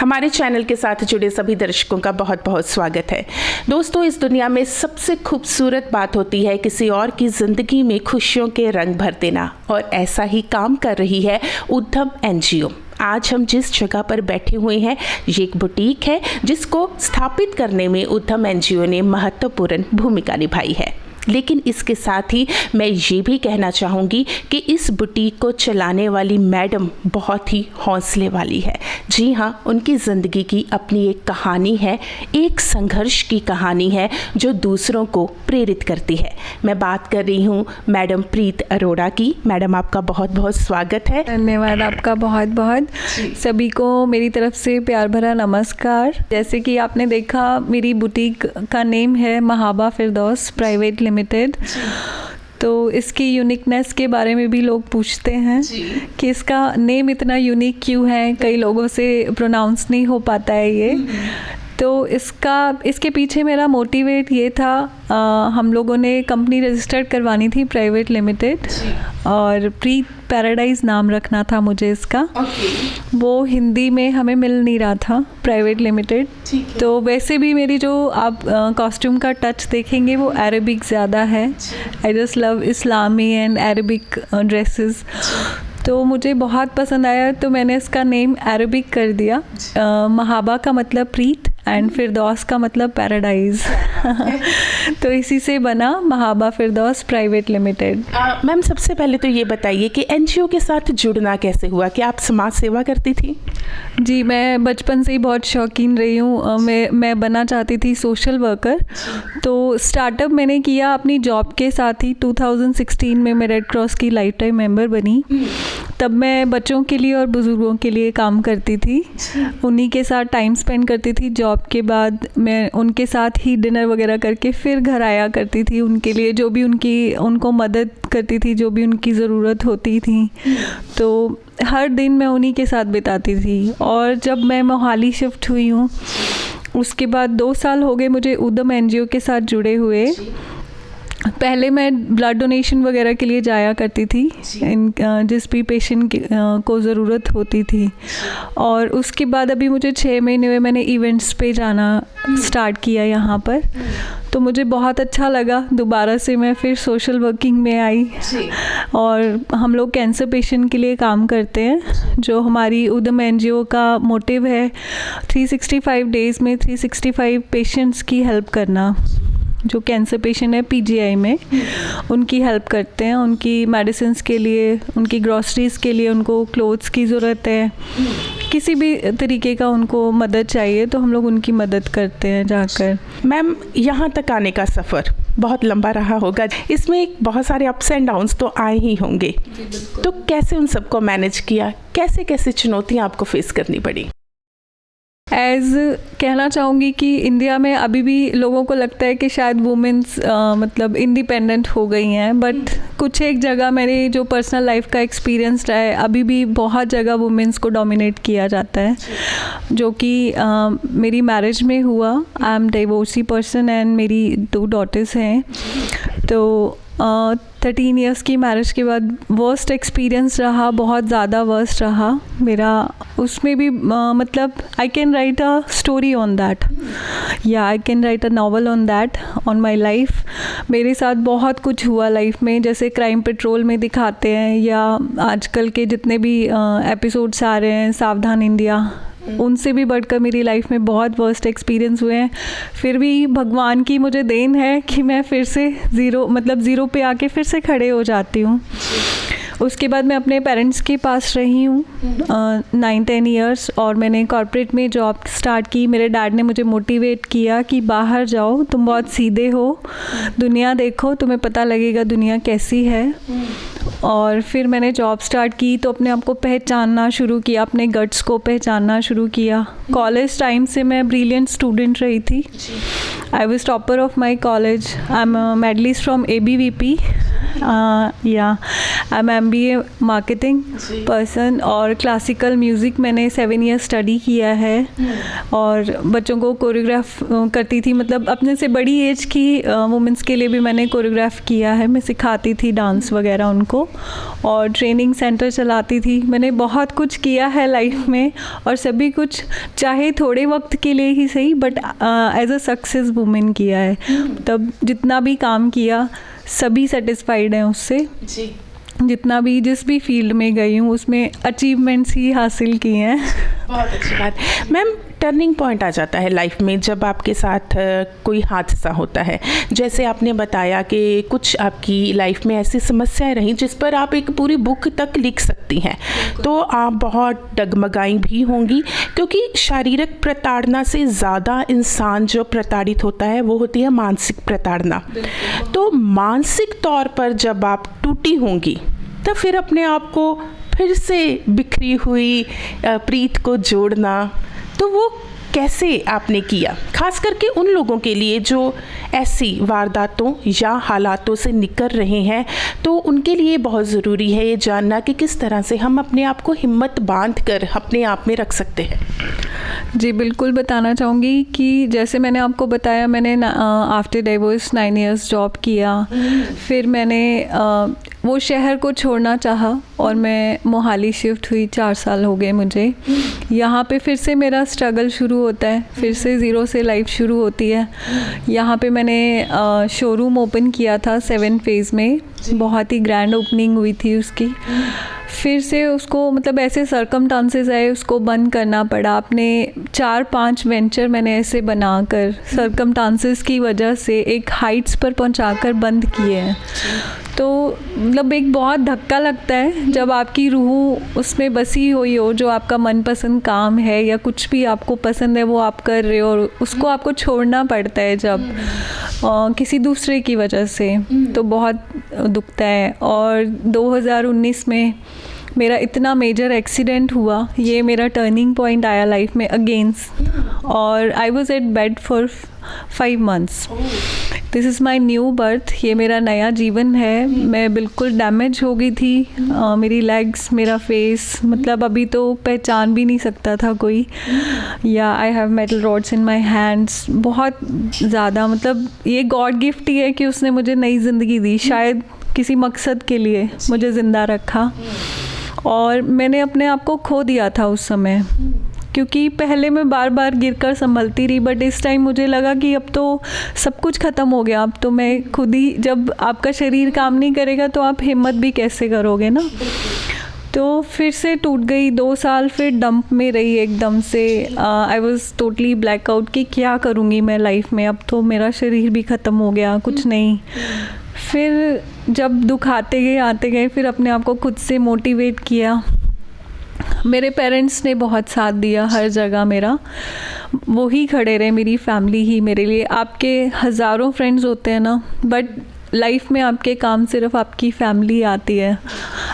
हमारे चैनल के साथ जुड़े सभी दर्शकों का बहुत बहुत स्वागत है। दोस्तों, इस दुनिया में सबसे खूबसूरत बात होती है किसी और की ज़िंदगी में खुशियों के रंग भर देना, और ऐसा ही काम कर रही है उद्यम एनजीओ। आज हम जिस जगह पर बैठे हुए हैं ये एक बुटीक है जिसको स्थापित करने में उद्यम एनजीओ ने महत्वपूर्ण भूमिका निभाई है। लेकिन इसके साथ ही मैं ये भी कहना चाहूँगी कि इस बुटीक को चलाने वाली मैडम बहुत ही हौसले वाली है। जी हाँ, उनकी ज़िंदगी की अपनी एक कहानी है, एक संघर्ष की कहानी है जो दूसरों को प्रेरित करती है। मैं बात कर रही हूँ मैडम प्रीत अरोड़ा की। मैडम, आपका बहुत बहुत स्वागत है। धन्यवाद आपका बहुत बहुत। सभी को मेरी तरफ से प्यार भरा नमस्कार। जैसे कि आपने देखा, मेरी बुटीक का नेम है महाबा फिरदौस प्राइवेट लिमिटेड। तो इसकी यूनिकनेस के बारे में भी लोग पूछते हैं कि इसका नेम इतना यूनिक क्यों है, कई लोगों से प्रोनाउंस नहीं हो पाता है ये। तो इसके पीछे मेरा मोटिवेट ये था, हम लोगों ने कंपनी रजिस्टर्ड करवानी थी प्राइवेट लिमिटेड, और प्रीत पैराडाइज नाम रखना था मुझे इसका। वो हिंदी में हमें मिल नहीं रहा था प्राइवेट लिमिटेड। तो वैसे भी मेरी जो आप कॉस्ट्यूम का टच देखेंगे वो अरेबिक ज़्यादा है। I just love Islami and Arabic dresses, तो मुझे बहुत पसंद आया। तो मैंने इसका नेम अरबिक कर दिया। महाबा का मतलब प्रीत एंड फिरदौस का मतलब पैराडाइज। तो इसी से बना महाबा फिरदौस प्राइवेट लिमिटेड। मैम, सबसे पहले तो ये बताइए कि एनजीओ के साथ जुड़ना कैसे हुआ, कि आप समाज सेवा करती थी? जी, मैं बचपन से ही बहुत शौकीन रही हूँ। मैं बनना चाहती थी सोशल वर्कर। तो स्टार्टअप मैंने किया अपनी जॉब के साथ ही। 2016 में मैं रेड क्रॉस की लाइफ टाइम मेंबर बनी। तब मैं बच्चों के लिए और बुज़ुर्गों के लिए काम करती थी, उन्हीं के साथ टाइम स्पेंड करती थी। जॉब के बाद मैं उनके साथ ही डिनर वगैरह करके फिर घर आया करती थी, उनके लिए जो भी उनको मदद करती थी, जो भी उनकी ज़रूरत होती थी। तो हर दिन मैं उन्हीं के साथ बिताती थी। और जब मैं मोहाली शिफ्ट हुई हूँ, उसके बाद 2 साल हो गए मुझे उद्यम एनजीओ के साथ जुड़े हुए। पहले मैं ब्लड डोनेशन वगैरह के लिए जाया करती थी, जिस भी पेशेंट को ज़रूरत होती थी। और उसके बाद अभी मुझे 6 महीने हुए, मैंने इवेंट्स पे जाना स्टार्ट किया यहाँ पर। तो मुझे बहुत अच्छा लगा। दोबारा से मैं फिर सोशल वर्किंग में आई, और हम लोग कैंसर पेशेंट के लिए काम करते हैं। जो हमारी उद्यम एनजीओ का मोटिव है 365 डेज़ में 365 पेशेंट्स की हेल्प करना। जो कैंसर पेशेंट है पीजीआई में, उनकी हेल्प करते हैं। उनकी मेडिसिन्स के लिए, उनकी ग्रॉसरीज़ के लिए, उनको क्लोथ्स की ज़रूरत है, किसी भी तरीके का उनको मदद चाहिए तो हम लोग उनकी मदद करते हैं जाकर। मैम, यहाँ तक आने का सफ़र बहुत लंबा रहा होगा, इसमें बहुत सारे अप्स एंड डाउन्स तो आए ही होंगे। तो कैसे उन सबको मैनेज किया, कैसे कैसे चुनौतियाँ आपको फेस करनी पड़ी? कहना चाहूँगी कि इंडिया में अभी भी लोगों को लगता है कि शायद वुमेन्स मतलब इंडिपेंडेंट हो गई हैं, बट कुछ एक जगह मेरे जो पर्सनल लाइफ का एक्सपीरियंस रहा है, अभी भी बहुत जगह वुमेन्स को डोमिनेट किया जाता है, जो कि मेरी मैरिज में हुआ। I am divorcee person and मेरी 2 डॉटर्स हैं। तो 13 इयर्स की मैरिज के बाद वर्स्ट एक्सपीरियंस रहा, बहुत ज़्यादा वर्स्ट रहा मेरा। उसमें भी मतलब I can write a story on that, या I can write a novel on that, on my life. मेरे साथ बहुत कुछ हुआ लाइफ में, जैसे क्राइम पेट्रोल में दिखाते हैं, या आजकल के जितने भी एपिसोड्स आ रहे हैं सावधान इंडिया, उनसे भी बढ़कर मेरी लाइफ में बहुत वर्स्ट एक्सपीरियंस हुए हैं। फिर भी भगवान की मुझे देन है कि मैं फिर से ज़ीरो पे आके फिर से खड़े हो जाती हूँ। उसके बाद मैं अपने पेरेंट्स के पास रही हूँ 9-10 इयर्स, और मैंने कॉर्पोरेट में जॉब स्टार्ट की। मेरे डैड ने मुझे मोटिवेट किया कि बाहर जाओ, तुम बहुत सीधे हो, दुनिया देखो, तुम्हें पता लगेगा दुनिया कैसी है। और फिर मैंने जॉब स्टार्ट की तो अपने आप को पहचानना शुरू किया, अपने गट्स को पहचानना शुरू किया। कॉलेज टाइम से मैं ब्रिलियंट स्टूडेंट रही थी। I was topper of my college. I am medalist from ABVP या I am MBA marketing person और क्लासिकल म्यूज़िक मैंने 7 ईयर्स स्टडी किया है और बच्चों को कोरियोग्राफ करती थी, मतलब अपने से बड़ी एज की वुमेंस के लिए भी मैंने कोरियोग्राफ किया है। मैं सिखाती थी डांस वगैरह उनको और ट्रेनिंग सेंटर चलाती थी। मैंने बहुत कुछ किया है लाइफ में और सभी कुछ चाहे थोड़े वक्त के लिए ही सही but as a success women किया है। तब जितना भी काम किया सभी सेटिस्फाइड हैं उससे जी। जितना भी जिस भी फील्ड में गई हूँ उसमें अचीवमेंट्स ही हासिल किए हैं। बहुत अच्छी बात। मैम, टर्निंग पॉइंट आ जाता है लाइफ में जब आपके साथ कोई हादसा होता है। जैसे आपने बताया कि कुछ आपकी लाइफ में ऐसी समस्याएं रहीं जिस पर आप एक पूरी बुक तक लिख सकती हैं, तो आप बहुत डगमगाई भी होंगी क्योंकि शारीरिक प्रताड़ना से ज़्यादा इंसान जो प्रताड़ित होता है वो होती है मानसिक प्रताड़ना। तो मानसिक तौर पर जब आप टूटी होंगी तब फिर अपने आप को फिर से बिखरी हुई प्रीत को जोड़ना, तो वो कैसे आपने किया, खास करके उन लोगों के लिए जो ऐसी वारदातों या हालातों से निकल रहे हैं, तो उनके लिए बहुत ज़रूरी है ये जानना कि किस तरह से हम अपने आप को हिम्मत बांध कर अपने आप में रख सकते हैं। जी बिल्कुल बताना चाहूँगी कि जैसे मैंने आपको बताया मैंने आफ्टर डिवोर्स 9 इयर्स जॉब किया, फिर मैंने वो शहर को छोड़ना चाहा और मैं मोहाली शिफ्ट हुई। 4 साल हो गए मुझे। यहाँ पे फिर से मेरा स्ट्रगल शुरू होता है, फिर से ज़ीरो से लाइफ शुरू होती है। यहाँ पे मैंने शोरूम ओपन किया था 7 फेज़ में, बहुत ही ग्रैंड ओपनिंग हुई थी उसकी। फिर से उसको मतलब ऐसे सर्कमस्टांसेस आए उसको बंद करना पड़ा। अपने 4-5 वेंचर मैंने ऐसे बनाकर सर्कमस्टांसेस की वजह से एक हाइट्स पर पहुंचाकर बंद किए हैं। तो मतलब एक बहुत धक्का लगता है जब आपकी रूह उसमें बसी हुई हो, जो आपका मनपसंद काम है या कुछ भी आपको पसंद है वो आप कर रहे हो और उसको आपको छोड़ना पड़ता है जब किसी दूसरे की वजह से, तो बहुत दुखता है। और 2019 में मेरा इतना मेजर एक्सीडेंट हुआ, ये मेरा टर्निंग पॉइंट आया लाइफ में अगेंस्ट, और I was at bed for 5 months। This is my new birth, ये मेरा नया जीवन है। मैं बिल्कुल डैमेज हो गई थी, मेरी लेग्स, मेरा फेस, मतलब अभी तो पहचान भी नहीं सकता था कोई। या I have metal rods in my hands, बहुत ज़्यादा, मतलब ये गॉड गिफ्ट ही है कि उसने मुझे नई ज़िंदगी दी, शायद किसी मकसद के लिए मुझे ज़िंदा रखा। और मैंने अपने आप को खो दिया था उस समय, क्योंकि पहले मैं बार बार गिरकर संभलती रही, बट इस टाइम मुझे लगा कि अब तो सब कुछ ख़त्म हो गया। अब तो मैं खुद ही, जब आपका शरीर काम नहीं करेगा तो आप हिम्मत भी कैसे करोगे ना। तो फिर से टूट गई। 2 साल फिर डंप में रही एकदम से। आई वॉज टोटली ब्लैकआउट कि क्या करूँगी मैं लाइफ में, अब तो मेरा शरीर भी ख़त्म हो गया, कुछ नहीं। फिर जब दुख आते गए फिर अपने आप को खुद से मोटिवेट किया। मेरे पेरेंट्स ने बहुत साथ दिया हर जगह, मेरा वो ही खड़े रहे, मेरी फैमिली ही मेरे लिए। आपके हज़ारों फ्रेंड्स होते हैं ना, बट लाइफ में आपके काम सिर्फ आपकी फैमिली आती है।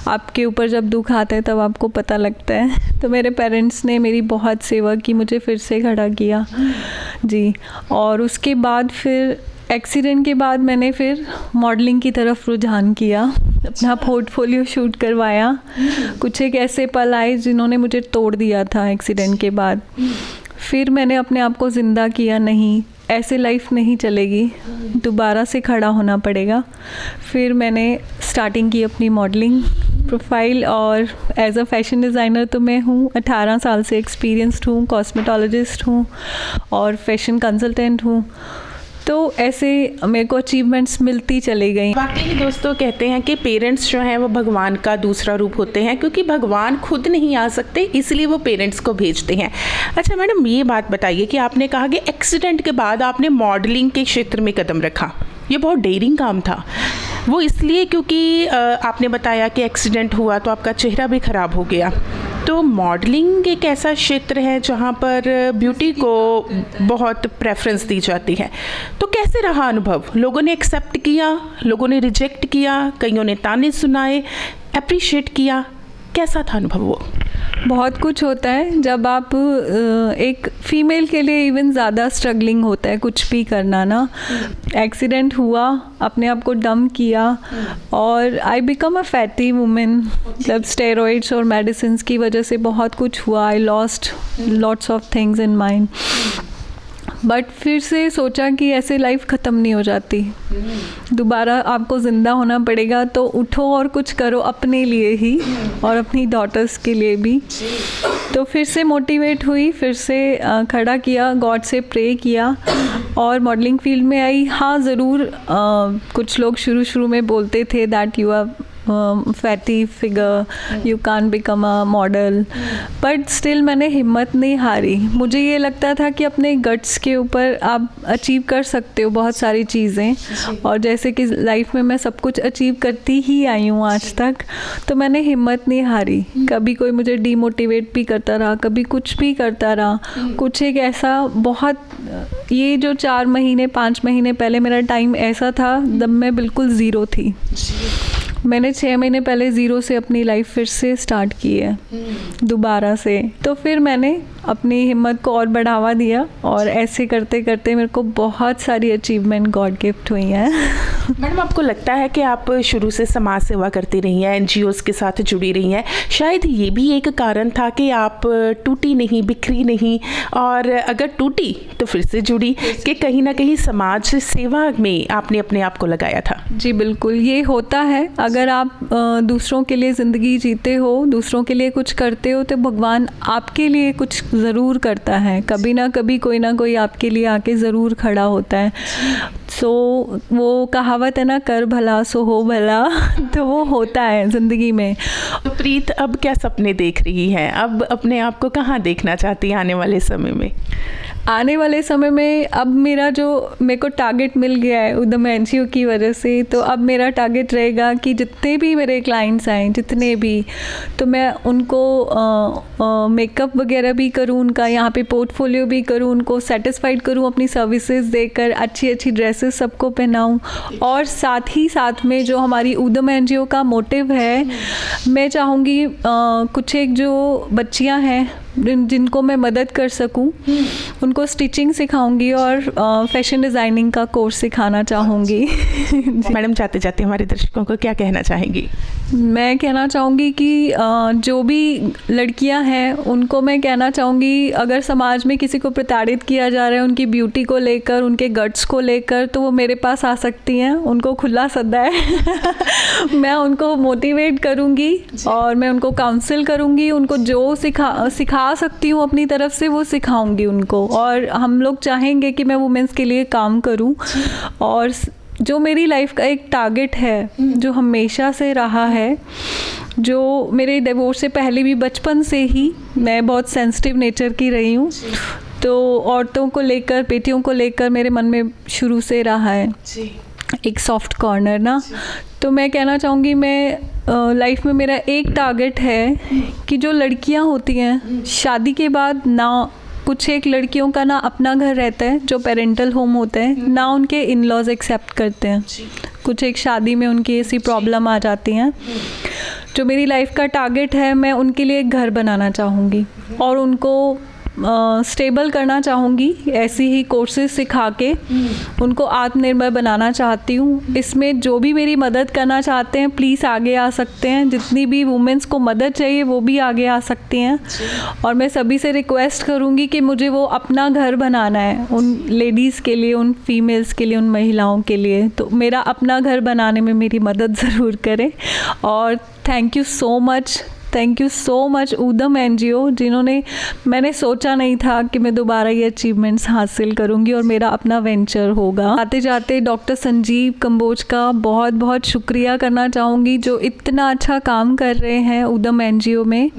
आपके ऊपर जब दुख आता है तब आपको पता लगता है। तो मेरे पेरेंट्स ने मेरी बहुत सेवा की, मुझे फिर से खड़ा किया जी। और उसके बाद फिर एक्सीडेंट के बाद मैंने फिर मॉडलिंग की तरफ रुझान किया, अपना पोर्टफोलियो शूट करवाया। कुछ एक ऐसे पल आए जिन्होंने मुझे तोड़ दिया था एक्सीडेंट के बाद। फिर मैंने अपने आप को ज़िंदा किया, नहीं ऐसे लाइफ नहीं चलेगी, दोबारा से खड़ा होना पड़ेगा। फिर मैंने स्टार्टिंग की अपनी मॉडलिंग प्रोफाइल, और एज अ फैशन डिज़ाइनर तो मैं हूँ, 18 साल से एक्सपीरियंस्ड हूँ, कॉस्मेटोलॉजिस्ट हूँ और फैशन कंसल्टेंट हूँ। तो ऐसे मेरे को अचीवमेंट्स मिलती चली गई। वाकई दोस्तों, कहते हैं कि पेरेंट्स जो हैं वो भगवान का दूसरा रूप होते हैं, क्योंकि भगवान खुद नहीं आ सकते इसलिए वो पेरेंट्स को भेजते हैं। अच्छा मैडम, ये बात बताइए कि आपने कहा कि एक्सीडेंट के बाद आपने मॉडलिंग के क्षेत्र में कदम रखा, ये बहुत डेयरिंग काम था। वो इसलिए क्योंकि आपने बताया कि एक्सीडेंट हुआ तो आपका चेहरा भी ख़राब हो गया। तो मॉडलिंग एक ऐसा क्षेत्र है जहाँ पर ब्यूटी को बहुत प्रेफरेंस दी जाती है, तो कैसे रहा अनुभव? लोगों ने एक्सेप्ट किया, लोगों ने रिजेक्ट किया, कईयों ने ताने सुनाए, अप्रिशिएट किया, कैसा था अनुभव वो? बहुत कुछ होता है जब आप एक फीमेल के लिए इवन ज़्यादा स्ट्रगलिंग होता है कुछ भी करना ना। एक्सीडेंट हुआ, अपने आप को डंप किया और I become a fatty women. मतलब स्टेरॉइड्स और मेडिसिन्स की वजह से बहुत कुछ हुआ। I lost lots of things in mind. But फिर से सोचा कि ऐसे लाइफ ख़त्म नहीं हो जाती, दोबारा आपको ज़िंदा होना पड़ेगा, तो उठो और कुछ करो अपने लिए ही और अपनी डॉटर्स के लिए भी। तो फिर से मोटिवेट हुई, फिर से खड़ा किया, गॉड से प्रे किया और मॉडलिंग फील्ड में आई। हाँ ज़रूर कुछ लोग शुरू में बोलते थे that you are fatty figure, you can become a model, but still मैंने हिम्मत नहीं हारी। मुझे ये लगता था कि अपने गट्स के ऊपर आप अचीव कर सकते हो बहुत सारी चीज़ें, और जैसे कि लाइफ में मैं सब कुछ अचीव करती ही आई हूँ आज तक, तो मैंने हिम्मत नहीं हारी। कभी कोई मुझे डीमोटिवेट भी करता रहा, कभी कुछ भी करता रहा। कुछ एक ऐसा बहुत, ये जो 4 महीने 5 महीने पहले मेरा टाइम ऐसा था जब मैं बिल्कुल ज़ीरो थी। मैंने 6 महीने पहले ज़ीरो से अपनी लाइफ फिर से स्टार्ट की है दोबारा से। तो फिर मैंने अपनी हिम्मत को और बढ़ावा दिया और ऐसे करते करते मेरे को बहुत सारी अचीवमेंट गॉड गिफ्ट हुई हैं। मैडम, आपको लगता है कि आप शुरू से समाज सेवा करती रही हैं, NGOs के साथ जुड़ी रही हैं, शायद ये भी एक कारण था कि आप टूटी नहीं, बिखरी नहीं, और अगर टूटी तो फिर से जुड़ी, कि कहीं ना कहीं समाज सेवा में आपने अपने आप को लगाया था? जी बिल्कुल, ये होता है। अगर आप दूसरों के लिए ज़िंदगी जीते हो, दूसरों के लिए कुछ करते हो, तो भगवान आपके लिए कुछ ज़रूर करता है। कभी ना कभी कोई ना कोई आपके लिए आके ज़रूर खड़ा होता है। सो वो कहावत है ना, कर भला सो हो भला, तो वो होता है ज़िंदगी में। तो प्रीत अब क्या सपने देख रही है? अब अपने आप को कहाँ देखना चाहती है आने वाले समय में? आने वाले समय में अब मेरे को टारगेट मिल गया है उद्यम NGO की वजह से, तो अब मेरा टारगेट रहेगा कि जितने भी मेरे क्लाइंट्स आएँ, जितने भी, तो मैं उनको मेकअप वगैरह भी करूँ, उनका यहाँ पे पोर्टफोलियो भी करूँ, उनको सेटिस्फाइड करूँ अपनी सर्विसेज देकर, अच्छी अच्छी ड्रेसेस सबको पहनाऊँ। और साथ ही साथ में जो हमारी उद्यम NGO का मोटिव है, मैं चाहूँगी कुछ एक जो बच्चियाँ हैं जिनको मैं मदद कर सकूं, उनको स्टिचिंग सिखाऊंगी और फैशन डिज़ाइनिंग का कोर्स सिखाना चाहूँगी। मैडम, जाते जाते हमारे दर्शकों को क्या कहना चाहेंगी? मैं कहना चाहूँगी कि जो भी लड़कियां हैं उनको मैं कहना चाहूँगी, अगर समाज में किसी को प्रताड़ित किया जा रहा है उनकी ब्यूटी को लेकर, उनके गट्स को लेकर, तो वो मेरे पास आ सकती हैं। उनको खुला सद्दा है। मैं उनको मोटिवेट करूँगी और मैं उनको काउंसिल करूँगी। उनको जो सिखा सकती हूँ अपनी तरफ से वो सिखाऊंगी उनको। और हम लोग चाहेंगे कि मैं वुमेन्स के लिए काम करूँ। और जो मेरी लाइफ का एक टारगेट है, जो हमेशा से रहा है, जो मेरे डिवोर्स से पहले भी बचपन से ही मैं बहुत सेंसिटिव नेचर की रही हूँ, तो औरतों को लेकर, बेटियों को लेकर मेरे मन में शुरू से रहा है एक सॉफ्ट कॉर्नर ना। तो मैं कहना चाहूँगी, मैं लाइफ में मेरा एक टारगेट है कि जो लड़कियाँ होती हैं शादी के बाद, ना कुछ एक लड़कियों का ना अपना घर रहता है जो पेरेंटल होम होता है, ना उनके इन लॉज एक्सेप्ट करते हैं। कुछ एक शादी में उनकी ऐसी प्रॉब्लम आ जाती हैं। जो मेरी लाइफ का टारगेट है, मैं उनके लिए एक घर बनाना चाहूँगी और उनको स्टेबल करना चाहूँगी, ऐसी ही कोर्सेज सिखा के उनको आत्मनिर्भर बनाना चाहती हूँ। इसमें जो भी मेरी मदद करना चाहते हैं प्लीज़ आगे आ सकते हैं। जितनी भी वुमेन्स को मदद चाहिए वो भी आगे आ सकती हैं। और मैं सभी से रिक्वेस्ट करूँगी कि मुझे वो अपना घर बनाना है, उन लेडीज़ के लिए, उन फीमेल्स के लिए, उन महिलाओं के लिए। तो मेरा अपना घर बनाने में मेरी मदद ज़रूर करें। और थैंक यू सो मच उद्यम NGO, जिन्होंने, मैंने सोचा नहीं था कि मैं दोबारा ये अचीवमेंट्स हासिल करूंगी और मेरा अपना वेंचर होगा। आते जाते डॉक्टर संजीव कंबोज का बहुत बहुत शुक्रिया करना चाहूँगी, जो इतना अच्छा काम कर रहे हैं उद्यम NGO में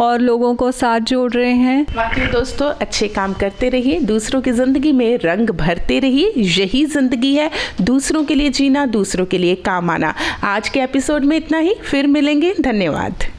और लोगों को साथ जोड़ रहे हैं। वाकई दोस्तों, अच्छे काम करते रहिए, दूसरों की ज़िंदगी में रंग भरते रहिए। यही ज़िंदगी है, दूसरों के लिए जीना, दूसरों के लिए काम आना। आज के एपिसोड में इतना ही, फिर मिलेंगे। धन्यवाद।